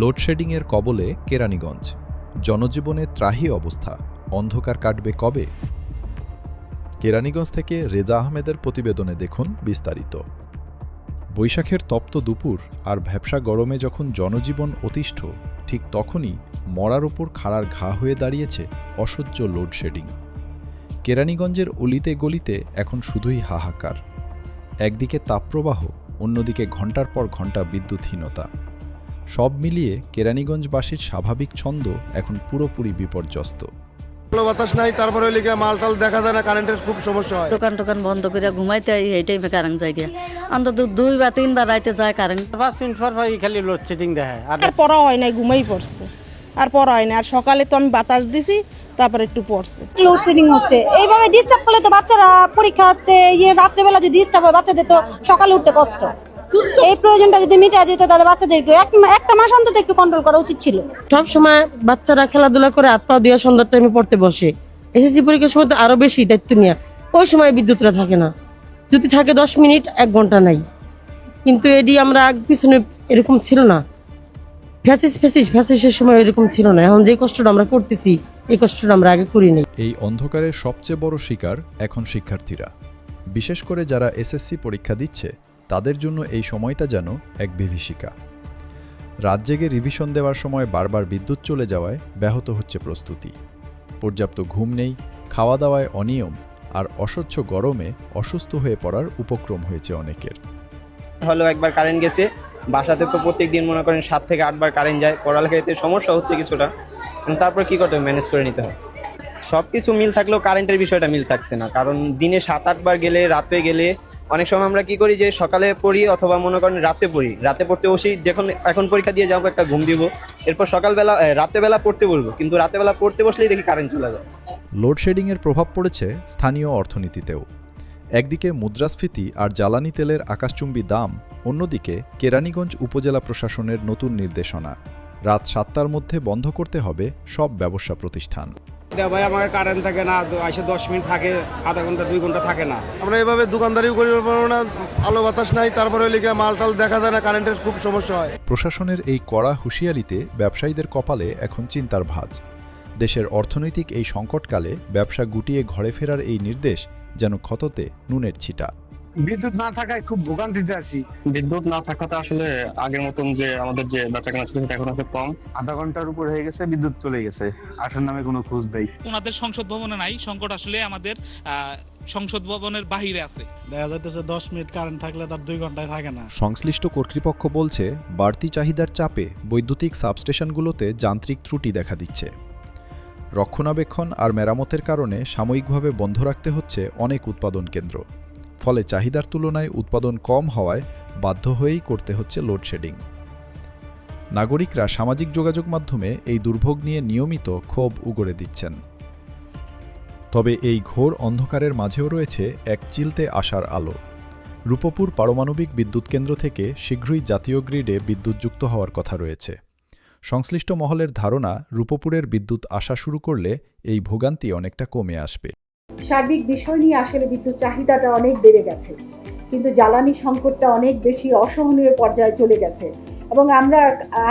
লোডশেডিংয়ের কবলে কেরানীগঞ্জ, জনজীবনে ত্রাহি অবস্থা, অন্ধকার কাটবে কবে? কেরানীগঞ্জ থেকে রেজা আহমেদের প্রতিবেদনে দেখুন বিস্তারিত। বৈশাখের তপ্ত দুপুর আর ভ্যাপসা গরমে যখন জনজীবন অতিষ্ঠ, ঠিক তখনই মরার ওপর খাড়ার ঘা হয়ে দাঁড়িয়েছে অসহ্য লোডশেডিং। কেরানীগঞ্জের অলিতে গলিতে এখন শুধুই হাহাকার। একদিকে তাপপ্রবাহ, অন্যদিকে ঘণ্টার পর ঘণ্টা বিদ্যুৎহীনতা। সব মিলিয়ে কেরানীগঞ্জবাসীর স্বাভাবিক ছন্দ এখন পুরোপুরি বিপর্যস্ত। বাতাস নাই, তারপরে লিখে মালটাল দেখা যায় না, কারেন্টের খুব সমস্যা হয়। দোকান টোকান বন্ধ করে ঘুমাইতে এই টাইমে কারেন্ট যায় গিয়া অন্তত 2 বা 3 বার রাইতে যায় কারেন্ট। 5 মিনিট পর খালি লোডশেডিং দেখায়। আর পড়া হয় নাই, ঘুমাই পড়ছে, আর পড়া হয় না। আর সকালে তো আমি বাতাস দিছি, তারপরে একটু পড়ছে। লোডশেডিং হচ্ছে, এইভাবে ডিস্টার্ব করলে তো বাচ্চারা পরীক্ষাতে রাত্রেবেলা যদি ডিস্টার্ব হয়, বাচ্চাদের তো সকালে উঠতে কষ্ট। এই প্রয়োজনটা যদি মিটা দিত তাহলে বাচ্চাদের একটু একটা মাস অন্তত একটু কন্ট্রোল করা উচিত ছিল। সব সময় বাচ্চারা খেলাধুলা করে হাত পা দিয়ে সন্ধ্যার টাইমে পড়তে বসে। এসএসসি পরীক্ষার সময় তো আরো বেশি দায়িত্ব নিয়ে, ওই সময় বিদ্যুৎটা থাকে না। যদি থাকে 10 মিনিট, 1 ঘন্টা নাই। কিন্তু এডি আমরা পিছনে এরকম ছিল না। ফ্যাসিসের সময় এরকম ছিল না। এখন যে কষ্টটা আমরা করতেছি, এই কষ্টটা আমরা আগে করি নাই। এই অন্ধকারের সবচেয়ে বড় শিকার এখন শিক্ষার্থীরা। বিশেষ করে যারা এসএসসি পরীক্ষা দিচ্ছে, তাদের জন্য এই সময়টা যেন এক বিভীষিকা। রাত জেগে রিভিশন দেওয়ার সময় বারবার বিদ্যুৎ চলে যাওয়ায় ব্যাহত হচ্ছে প্রস্তুতি। পর্যাপ্ত ঘুম নেই, খাওয়া দাওয়ায় অনিয়ম, আর অসহ্য গরমে অসুস্থ হয়ে পড়ার উপক্রম হয়েছে অনেকের। হলো একবার কারেন্ট গেছে, বাসাতে তো প্রত্যেক দিন মনে করেন 7 থেকে 8 বার কারেন্ট যায়। পড়ালেখাতে সমস্যা হচ্ছে কিছুটা, কিন্তু তারপর কি করতে হবে, ম্যানেজ করে নিতে হয়। সব কিছু মিল থাকলেও কারেন্টের বিষয়টা মিল থাকছে না, কারণ দিনে 7-8 বার গেলে, রাতে গেলে অনেক সময় আমরা কি করি যে সকালে পড়ি অথবা মনে করেন রাতে পড়ি, রাতে পড়তে বসি, যখন এখন পরীক্ষা দিয়ে যাবো একটা ঘুম দিব, এরপর সকালবেলা রাতেবেলা পড়তে বলবো, কিন্তু রাতেবেলা পড়তে বসলেই দেখি কারেন্ট চলে যায়। লোডশেডিংয়ের প্রভাব পড়েছে স্থানীয় অর্থনীতিতেও। একদিকে মুদ্রাস্ফীতি আর জ্বালানি তেলের আকাশচুম্বী দাম, অন্যদিকে কেরানীগঞ্জ উপজেলা প্রশাসনের নতুন নির্দেশনা, রাত 7টার মধ্যে বন্ধ করতে হবে সব ব্যবসা প্রতিষ্ঠান। ভাই আমার কারেন্ট থাকে না, আসে 10 মিনিট থাকে, আধা ঘন্টা 2 ঘন্টা থাকে না। আমরা এভাবে দোকানদারিও করি পারবো না, আলো বাতাস নাই, তারপরে লিখে মালটাল দেখা যায় না, কারেন্টের খুব সমস্যা হয়। প্রশাসনের এই কড়া হুঁশিয়ারিতে ব্যবসায়ীদের কপালে এখন চিন্তার ভাঁজ। দেশের অর্থনৈতিক এই সংকটকালে ব্যবসা গুটিয়ে ঘরে ফেরার এই নির্দেশ যেন ক্ষততে নুনের ছিটা। বিদ্যুৎ না থাকায় খুব ভোগান্তিতে আছি। বিদ্যুৎ না থাকাতে আসলে আগের মতন যে আমাদের যে বেচাকেনা ছিল সেটা এখন অনেক কম। আধা ঘন্টার উপর হয়ে গেছে, বিদ্যুৎ চলে গেছে, আসার নামে কোনো খোঁজ নেই। ওনাদের সংসদ ভবনে নাই, সংকট আসলে আমাদের সংসদ ভবনের বাহিরে আছে। দেখা যাইতেছে 10 মিনিট কারেন্ট থাকলে তার 2 ঘন্টায় থাকে না। সংশ্লিষ্ট কর্তৃপক্ষ বলছে, বাড়তি চাহিদার চাপে বৈদ্যুতিক সাবস্টেশনগুলোতে যান্ত্রিক ত্রুটি দেখা দিচ্ছে। রক্ষণাবেক্ষণ আর মেরামতের কারণে সাময়িকভাবে বন্ধ রাখতে হচ্ছে অনেক উৎপাদন কেন্দ্র। ফলে চাহিদার তুলনায় উৎপাদন কম হওয়ায় বাধ্য হয়েই করতে হচ্ছে লোডশেডিং। নাগরিকরা সামাজিক যোগাযোগ মাধ্যমে এই দুর্ভোগ নিয়ে নিয়মিত ক্ষোভ উগরে দিচ্ছেন। তবে এই ঘোর অন্ধকারের মাঝেও রয়েছে এক চিলতে আসার আলো। রূপপুর পারমাণবিক বিদ্যুৎ কেন্দ্র থেকে শীঘ্রই জাতীয় গ্রিডে বিদ্যুৎযুক্ত হওয়ার কথা রয়েছে। সংশ্লিষ্ট মহলের ধারণা, রূপপুরের বিদ্যুৎ আসা শুরু করলে এই ভোগান্তি অনেকটা কমে আসবে। সার্বিক বিষয় নিয়ে আসলে বিদ্যুৎ চাহিদাটা অনেক বেড়ে গেছে, কিন্তু জ্বালানি সংকটটা অনেক বেশি অসহনীয় পর্যায়ে চলে গেছে। এবং আমরা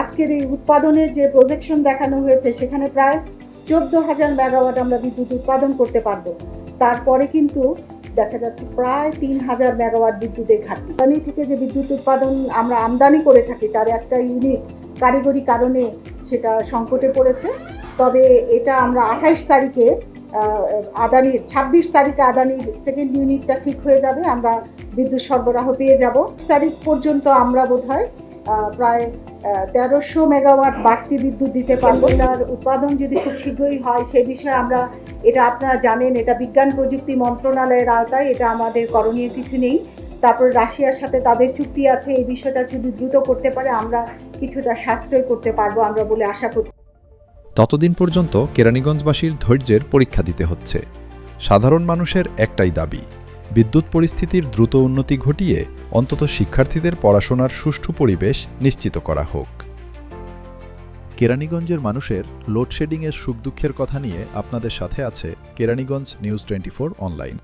আজকের এই উৎপাদনের যে প্রজেকশন দেখানো হয়েছে, সেখানে প্রায় 14,000 মেগাওয়াট আমরা বিদ্যুৎ উৎপাদন করতে পারবো। তারপরে কিন্তু দেখা যাচ্ছে প্রায় 3,000 মেগাওয়াট বিদ্যুতের ঘাটতি। জ্বালানি থেকে যে বিদ্যুৎ উৎপাদন আমরা আমদানি করে থাকি, তার একটা ইউনিট কারিগরি কারণে সেটা সংকটে পড়েছে। তবে এটা আমরা 28 তারিখে আদানির 26 তারিখে আদানির সেকেন্ড ইউনিটটা ঠিক হয়ে যাবে, আমরা বিদ্যুৎ সরবরাহ পেয়ে যাব। তারিখ পর্যন্ত আমরা বোধহয় প্রায় 1300 মেগাওয়াট বাড়তি বিদ্যুৎ দিতে পারবো। তার উৎপাদন যদি খুব শীঘ্রই হয়, সে বিষয়ে আমরা, এটা আপনারা জানেন, এটা বিজ্ঞান প্রযুক্তি মন্ত্রণালয়ের আওতায়, এটা আমাদের করণীয় কিছু নেই। তারপর রাশিয়ার সাথে তাদের চুক্তি আছে, এই বিষয়টা যদি দ্রুত করতে পারে আমরা কিছুটা সাশ্রয় করতে পারবো আমরা বলে আশা করছি। ততদিন পর্যন্ত কেরানীগঞ্জবাসীর ধৈর্যের পরীক্ষা দিতে হচ্ছে। সাধারণ মানুষের একটাই দাবি, বিদ্যুৎ পরিস্থিতির দ্রুত উন্নতি ঘটিয়ে অন্তত শিক্ষার্থীদের পড়াশোনার সুষ্ঠু পরিবেশ নিশ্চিত করা হোক। কেরানীগঞ্জের মানুষের লোডশেডিংয়ের সুখ দুঃখের কথা নিয়ে আপনাদের সাথে আছে কেরানীগঞ্জ নিউজ 24 অনলাইন।